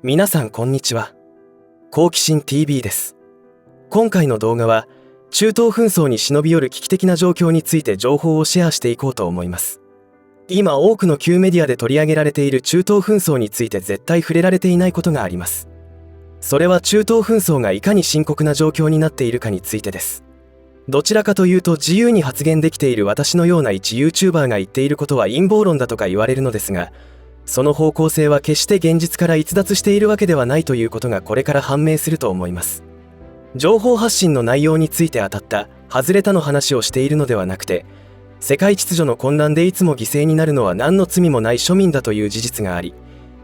皆さんこんにちは。好奇心 TV です。今回の動画は中東紛争に忍び寄る危機的な状況について情報をシェアしていこうと思います。今多くの旧メディアで取り上げられている中東紛争について絶対触れられていないことがあります。それは中東紛争がいかに深刻な状況になっているかについてです。どちらかというと自由に発言できている私のような一 YouTuber が言っていることは陰謀論だとか言われるのですが、その方向性は決して現実から逸脱しているわけではないということがこれから判明すると思います。情報発信の内容について当たった外れたの話をしているのではなくて、世界秩序の混乱でいつも犠牲になるのは何の罪もない庶民だという事実があり、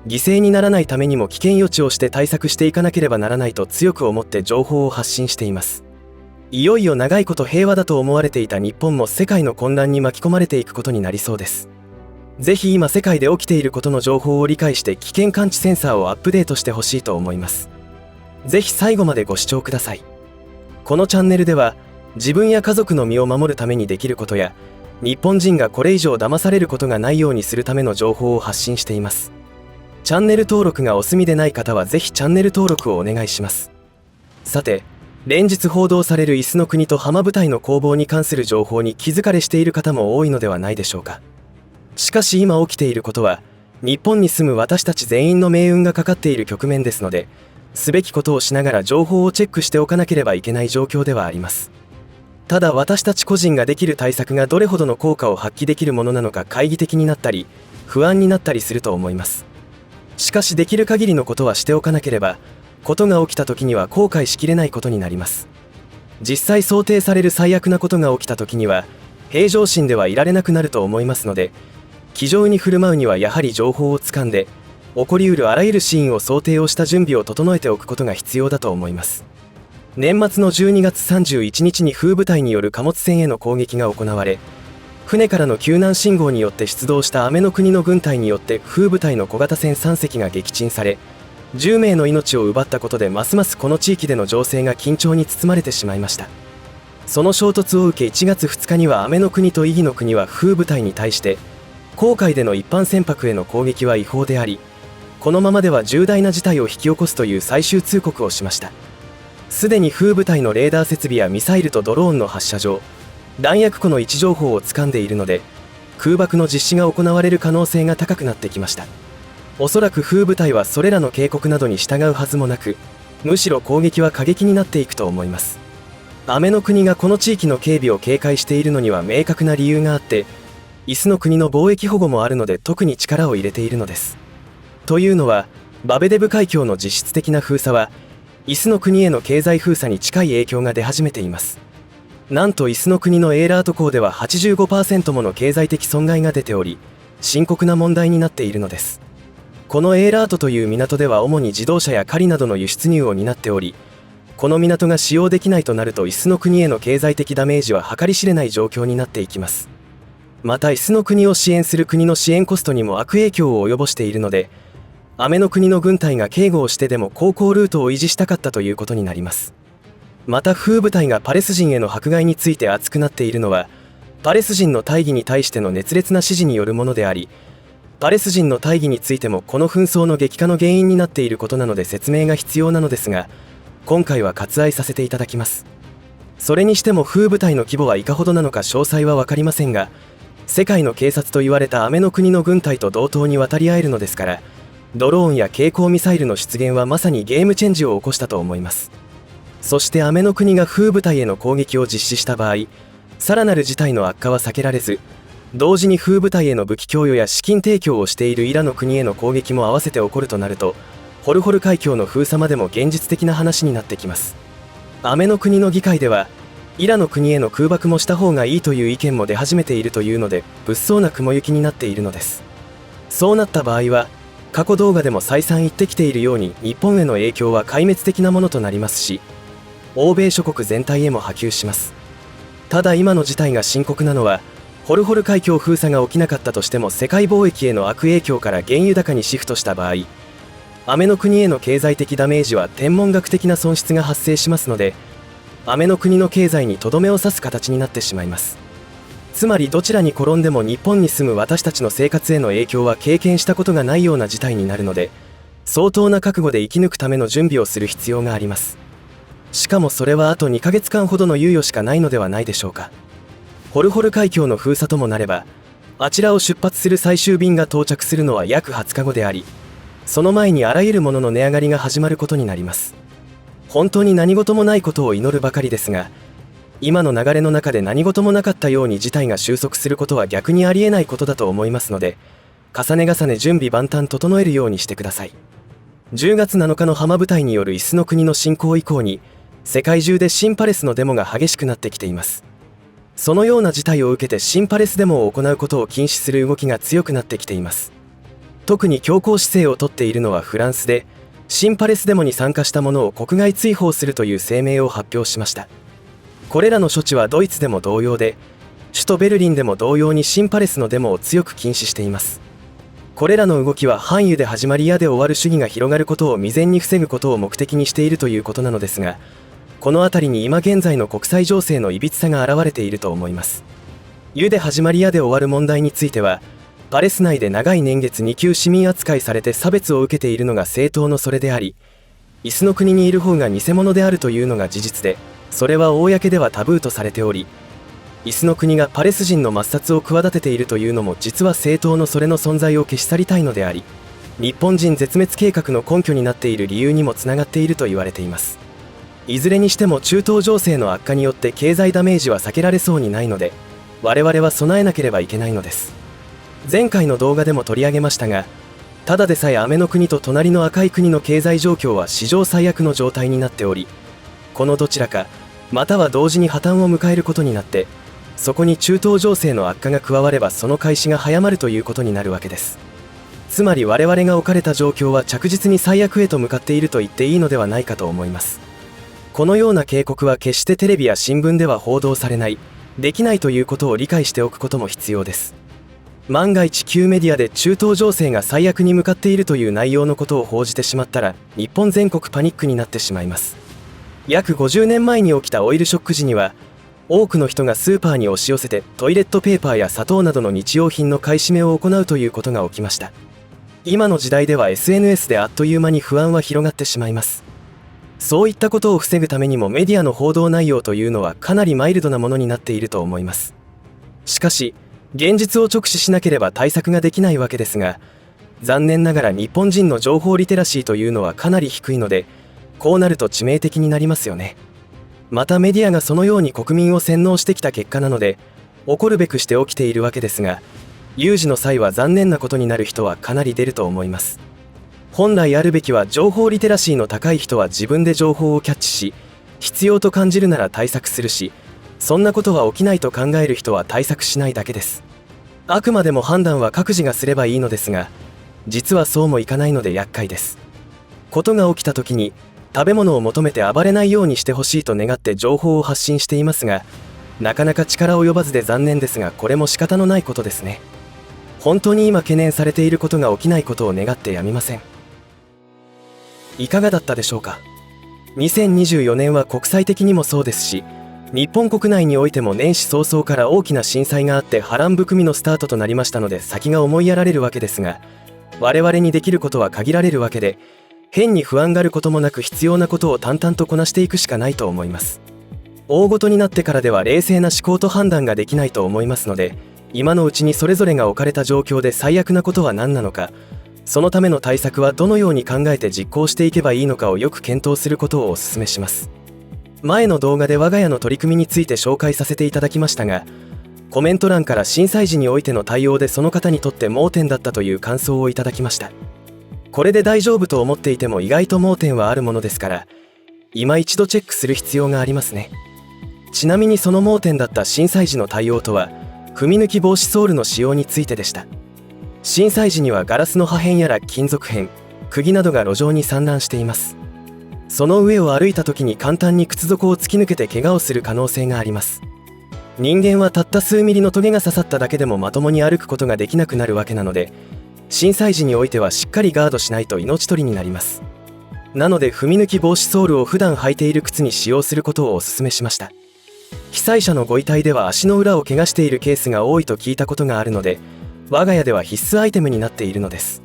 犠牲にならないためにも危険予知をして対策していかなければならないと強く思って情報を発信しています。いよいよ長いこと平和だと思われていた日本も世界の混乱に巻き込まれていくことになりそうです。ぜひ今世界で起きていることの情報を理解して危険感知センサーをアップデートしてほしいと思います。ぜひ最後までご視聴ください。このチャンネルでは自分や家族の身を守るためにできることや、日本人がこれ以上騙されることがないようにするための情報を発信しています。チャンネル登録がお済みでない方はぜひチャンネル登録をお願いします。さて、連日報道されるイスの国とハマ部隊の攻防に関する情報に気づかれしている方も多いのではないでしょうか。しかし今起きていることは日本に住む私たち全員の命運がかかっている局面ですので、すべきことをしながら情報をチェックしておかなければいけない状況ではあります。ただ私たち個人ができる対策がどれほどの効果を発揮できるものなのか懐疑的になったり不安になったりすると思います。しかしできる限りのことはしておかなければ、ことが起きた時には後悔しきれないことになります。実際想定される最悪なことが起きた時には平常心ではいられなくなると思いますので、気丈に振る舞うにはやはり情報をつかんで起こりうるあらゆるシーンを想定をした準備を整えておくことが必要だと思います。年末の12月31日に風部隊による貨物船への攻撃が行われ、船からの救難信号によって出動した雨の国の軍隊によって風部隊の小型船3隻が撃沈され、10名の命を奪ったことでますますこの地域での情勢が緊張に包まれてしまいました。その衝突を受け1月2日には雨の国と意義の国は風部隊に対して公海での一般船舶への攻撃は違法であり、このままでは重大な事態を引き起こすという最終通告をしました。すでに風部隊のレーダー設備やミサイルとドローンの発射場、弾薬庫の位置情報をつかんでいるので、空爆の実施が行われる可能性が高くなってきました。おそらく風部隊はそれらの警告などに従うはずもなく、むしろ攻撃は過激になっていくと思います。雨の国がこの地域の警備を警戒しているのには明確な理由があって、イスの国の貿易保護もあるので特に力を入れているのです。というのは、バベデブ海峡の実質的な封鎖はイスの国への経済封鎖に近い影響が出始めています。なんとイスの国のエーラート港では 85% もの経済的損害が出ており、深刻な問題になっているのです。このエーラートという港では主に自動車や狩りなどの輸出入を担っており、この港が使用できないとなるとイスの国への経済的ダメージは計り知れない状況になっていきます。またイスの国を支援する国の支援コストにも悪影響を及ぼしているので、雨の国の軍隊が警護をしてでも航行ルートを維持したかったということになります。また風部隊がパレス人への迫害について熱くなっているのは、パレス人の大義に対しての熱烈な支持によるものであり、パレス人の大義についてもこの紛争の激化の原因になっていることなので説明が必要なのですが、今回は割愛させていただきます。それにしても風部隊の規模はいかほどなのか詳細は分かりませんが、世界の警察と言われた雨の国の軍隊と同等に渡り合えるのですから、ドローンや携行ミサイルの出現はまさにゲームチェンジを起こしたと思います。そして雨の国が風部隊への攻撃を実施した場合、さらなる事態の悪化は避けられず、同時に風部隊への武器供与や資金提供をしているイラの国への攻撃も合わせて起こるとなると、ホルホル海峡の封鎖までも現実的な話になってきます。雨の国の議会ではイラの国への空爆もした方がいいという意見も出始めているというので、物騒な雲行きになっているのです。そうなった場合は過去動画でも再三言ってきているように、日本への影響は壊滅的なものとなりますし、欧米諸国全体へも波及します。ただ今の事態が深刻なのは、ホルホル海峡封鎖が起きなかったとしても世界貿易への悪影響から原油高にシフトした場合、雨の国への経済的ダメージは天文学的な損失が発生しますので、雨の国の経済にとどめを刺す形になってしまいます。つまりどちらに転んでも日本に住む私たちの生活への影響は経験したことがないような事態になるので、相当な覚悟で生き抜くための準備をする必要があります。しかもそれはあと2ヶ月間ほどの猶予しかないのではないでしょうか。ホルホル海峡の封鎖ともなれば、あちらを出発する最終便が到着するのは約20日後であり、その前にあらゆるものの値上がりが始まることになります。本当に何事もないことを祈るばかりですが、今の流れの中で何事もなかったように事態が収束することは逆にありえないことだと思いますので、重ね重ね準備万端整えるようにしてください。10月7日のハマ部隊によるイスの国の侵攻以降に、世界中で新パレスのデモが激しくなってきています。そのような事態を受けて新パレスデモを行うことを禁止する動きが強くなってきています。特に強硬姿勢をとっているのはフランスで、新パレスデモに参加した者を国外追放するという声明を発表しました。これらの処置はドイツでも同様で、首都ベルリンでも同様に新パレスのデモを強く禁止しています。これらの動きは反猶で始まり矢で終わる主義が広がることを未然に防ぐことを目的にしているということなのですが、この辺りに今現在の国際情勢のいびつさが現れていると思います。猶で始まり矢で終わる問題については、パレス内で長い年月2級市民扱いされて差別を受けているのが政党のそれであり、イスの国にいる方が偽物であるというのが事実で、それは公ではタブーとされており、イスの国がパレス人の抹殺を企てているというのも実は政党のそれの存在を消し去りたいのであり、日本人絶滅計画の根拠になっている理由にもつながっていると言われています。いずれにしても中東情勢の悪化によって経済ダメージは避けられそうにないので、我々は備えなければいけないのです。前回の動画でも取り上げましたが、ただでさえ雨の国と隣の赤い国の経済状況は史上最悪の状態になっており、このどちらかまたは同時に破綻を迎えることになって、そこに中東情勢の悪化が加わればその開始が早まるということになるわけです。つまり我々が置かれた状況は着実に最悪へと向かっていると言っていいのではないかと思います。このような警告は決してテレビや新聞では報道されない、できないということを理解しておくことも必要です。万が一旧メディアで中東情勢が最悪に向かっているという内容のことを報じてしまったら、日本全国パニックになってしまいます。約50年前に起きたオイルショック時には、多くの人がスーパーに押し寄せてトイレットペーパーや砂糖などの日用品の買い占めを行うということが起きました。今の時代では SNS であっという間に不安は広がってしまいます。そういったことを防ぐためにもメディアの報道内容というのはかなりマイルドなものになっていると思います。しかし、現実を直視しなければ対策ができないわけですが、残念ながら日本人の情報リテラシーというのはかなり低いので、こうなると致命的になりますよね。またメディアがそのように国民を洗脳してきた結果なので、起こるべくして起きているわけですが、有事の際は残念なことになる人はかなり出ると思います。本来あるべきは情報リテラシーの高い人は自分で情報をキャッチし、必要と感じるなら対策するし、そんなことは起きないと考える人は対策しないだけです。あくまでも判断は各自がすればいいのですが、実はそうもいかないので厄介です。ことが起きた時に、食べ物を求めて暴れないようにしてほしいと願って情報を発信していますが、なかなか力及ばずで残念ですが、これも仕方のないことですね。本当に今懸念されていることが起きないことを願ってやみません。いかがだったでしょうか。2024年は国際的にもそうですし、日本国内においても年始早々から大きな震災があって波乱含みのスタートとなりましたので、先が思いやられるわけですが、我々にできることは限られるわけで、変に不安があることもなく必要なことを淡々とこなしていくしかないと思います。大ごとになってからでは冷静な思考と判断ができないと思いますので、今のうちにそれぞれが置かれた状況で最悪なことは何なのか、そのための対策はどのように考えて実行していけばいいのかをよく検討することをお勧めします。前の動画で我が家の取り組みについて紹介させていただきましたが、コメント欄から震災時においての対応でその方にとって盲点だったという感想をいただきました。これで大丈夫と思っていても意外と盲点はあるものですから、今一度チェックする必要がありますね。ちなみにその盲点だった震災時の対応とは、踏み抜き防止ソールの使用についてでした。震災時にはガラスの破片やら金属片、釘などが路上に散乱しています。その上を歩いた時に簡単に靴底を突き抜けて怪我をする可能性があります。人間はたった数ミリのトゲが刺さっただけでもまともに歩くことができなくなるわけなので、震災時においてはしっかりガードしないと命取りになります。なので踏み抜き防止ソールを普段履いている靴に使用することをお勧めしました。被災者のご遺体では足の裏を怪我しているケースが多いと聞いたことがあるので、我が家では必須アイテムになっているのです。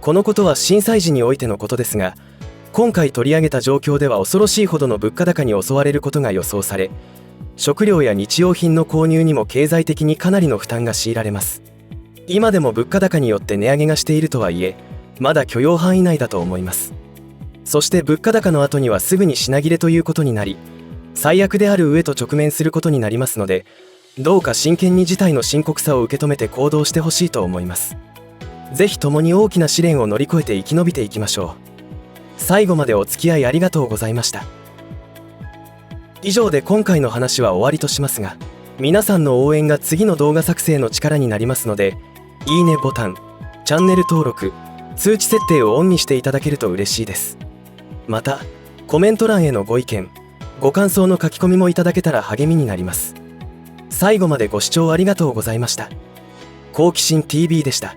このことは震災時においてのことですが、今回取り上げた状況では恐ろしいほどの物価高に襲われることが予想され、食料や日用品の購入にも経済的にかなりの負担が強いられます。今でも物価高によって値上げがしているとはいえ、まだ許容範囲内だと思います。そして物価高の後にはすぐに品切れということになり、最悪である上と直面することになりますので、どうか真剣に事態の深刻さを受け止めて行動してほしいと思います。ぜひ共に大きな試練を乗り越えて生き延びていきましょう。最後までお付き合いありがとうございました。以上で今回の話は終わりとしますが、皆さんの応援が次の動画作成の力になりますので、いいねボタン、チャンネル登録、通知設定をオンにしていただけると嬉しいです。また、コメント欄へのご意見、ご感想の書き込みもいただけたら励みになります。最後までご視聴ありがとうございました。好奇心 TV でした。